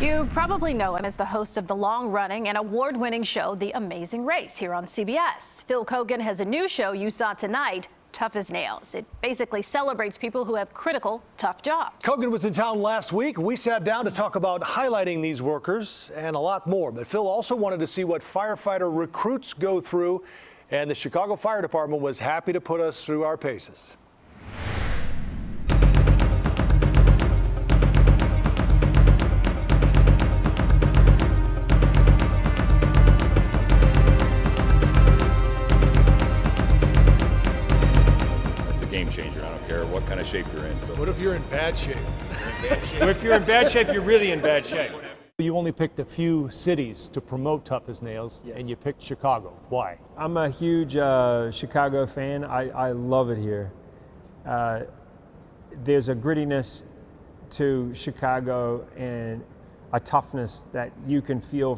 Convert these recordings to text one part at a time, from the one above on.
You probably know him as the host of the long-running and award-winning show, The Amazing Race, here on CBS. Phil Keoghan has a new show you saw tonight, Tough as Nails. It basically celebrates people who have critical, tough jobs. Keoghan was in town last week. We sat down to talk about highlighting these workers and a lot more. But Phil also wanted to see what firefighter recruits go through, and the Chicago Fire Department was happy to put us through our paces. Game changer. I don't care what kind of shape you're in. But What if you're in bad shape? If you're in bad shape, you're really in bad shape. You only picked a few cities to promote Tough as Nails, Yes. and you picked Chicago. Why? I'm a huge Chicago fan. I love it here. There's a grittiness to Chicago and a toughness that you can feel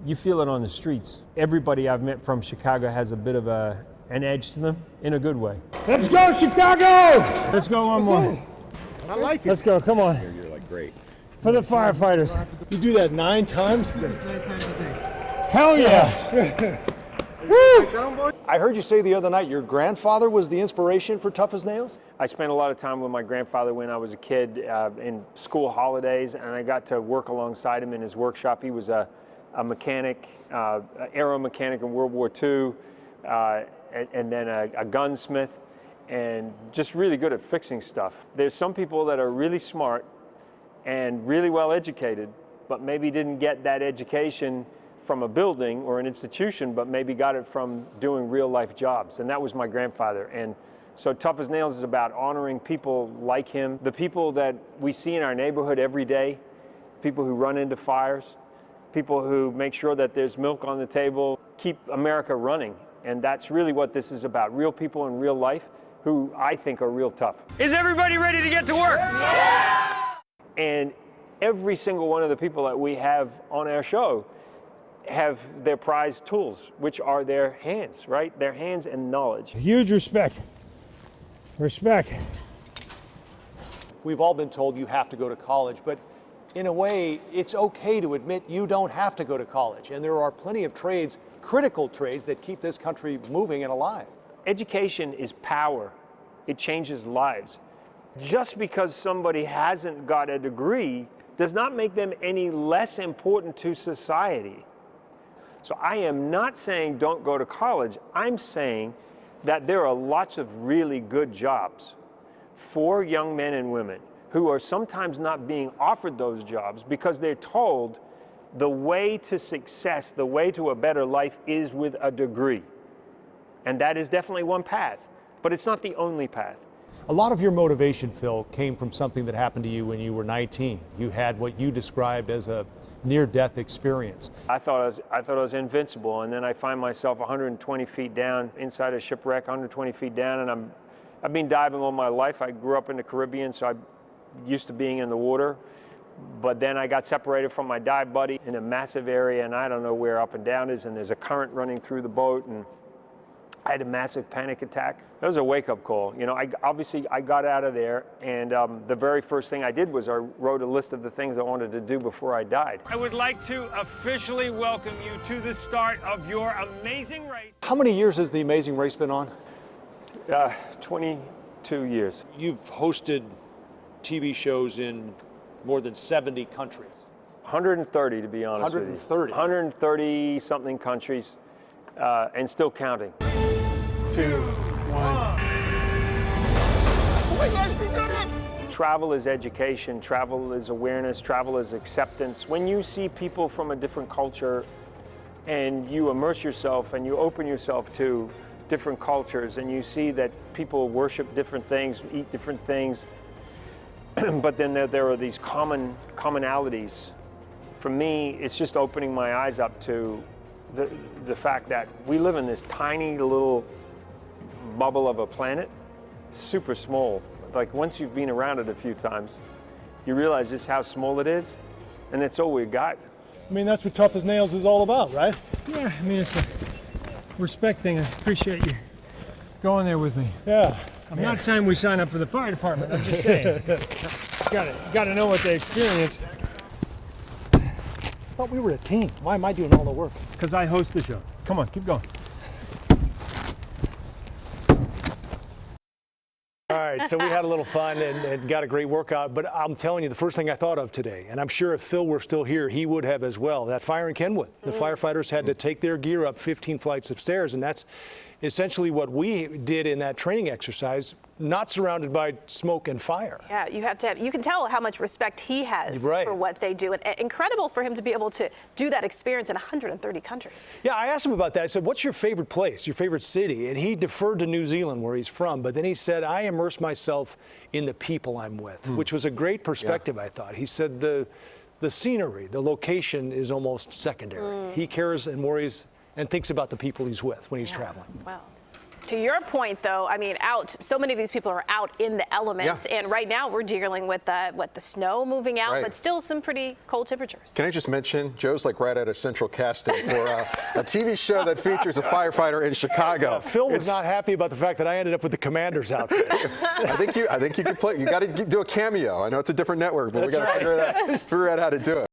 you feel it on the streets. Everybody I've met from Chicago has a bit of an edge to them in a good way. Let's go, Chicago! Let's go one more. I like it. Let's go, come on. you're like great. For the firefighters. You do that 9 times? Hell yeah! I heard you say the other night your grandfather was the inspiration for Tough as Nails? I spent a lot of time with my grandfather when I was a kid in school holidays, and I got to work alongside him in his workshop. He was a mechanic, aero mechanic in World War II. And then a gunsmith, and just really good at fixing stuff. There's some people that are really smart and really well educated, but maybe didn't get that education from a building or an institution, but maybe got it from doing real life jobs. And that was my grandfather. And so Tough as Nails is about honoring people like him, the people that we see in our neighborhood every day, people who run into fires, people who make sure that there's milk on the table, keep America running. And that's really what this is about, real people in real life who I think are real tough. Is everybody ready to get to work? Yeah! And every single one of the people that we have on our show have their prized tools, which are their hands, right? Their hands and knowledge. Huge respect. Respect. We've all been told you have to go to college, but in a way, it's okay to admit you don't have to go to college. And there are plenty of trades, critical trades, that keep this country moving and alive. Education is power. It changes lives. Just because somebody hasn't got a degree does not make them any less important to society. So I am not saying don't go to college. I'm saying that there are lots of really good jobs for young men and women who are sometimes not being offered those jobs because they're told the way to success, the way to a better life is with a degree. And that is definitely one path, but it's not the only path. A lot of your motivation, Phil, came from something that happened to you when you were 19. You had what you described as a near-death experience. I thought I was invincible, and then I find myself 120 feet down inside a shipwreck, 120 feet down, and I've been diving all my life. I grew up in the Caribbean, so I'm used to being in the water. But then I got separated from my dive buddy in a massive area, and I don't know where up and down is, and there's a current running through the boat, and I had a massive panic attack. That was a wake-up call. You know, I got out of there, and the very first thing I did was I wrote a list of the things I wanted to do before I died. I would like to officially welcome you to the start of your amazing race. How many years has the Amazing Race been on? 22 years. You've hosted TV shows in more than 70 countries. 130 to be honest with you. 130? 130 something countries, and still counting. 2, 1. Oh my gosh, she did it! Travel is education, travel is awareness, travel is acceptance. When you see people from a different culture and you immerse yourself and you open yourself to different cultures and you see that people worship different things, eat different things, but then there are these commonalities. For me, it's just opening my eyes up to the fact that we live in this tiny little bubble of a planet, super small. Like once you've been around it a few times, you realize just how small it is, and that's all we got. I mean, that's what Tough as Nails is all about, right? Yeah, I mean, it's a respect thing. I appreciate you going there with me. Yeah. I'm not saying we sign up for the fire department. I'm just saying, got to know what they experience. thought we were a team. Why am I doing all the work? Because I host the show. Come on, keep going. All right, so we had a little fun and got a great workout, but I'm telling you, the first thing I thought of today, and I'm sure if Phil were still here, he would have as well, that fire in Kenwood. The firefighters had to take their gear up 15 flights of stairs, and that's essentially what we did in that training exercise, not surrounded by smoke and fire. Yeah, you can tell how much respect he has Right. for what they do. And incredible for him to be able to do that experience in 130 countries. Yeah, I asked him about that. I said, what's your favorite place, your favorite city? And he deferred to New Zealand, where he's from. But then he said, I immerse myself in the people I'm with, which was a great perspective, I thought. He said the scenery, the location is almost secondary. He cares and worries and thinks about the people he's with when he's traveling. Well, to your point, though, I mean, so many of these people are out in the elements, and right now we're dealing with the snow moving out, but still some pretty cold temperatures. Can I just mention, Joe's like right out of central casting for a TV show that features a firefighter in Chicago. Phil was not happy about the fact that I ended up with the Commander's outfit. I think you can play. You got to do a cameo. I know it's a different network, but we got to figure out how to do it.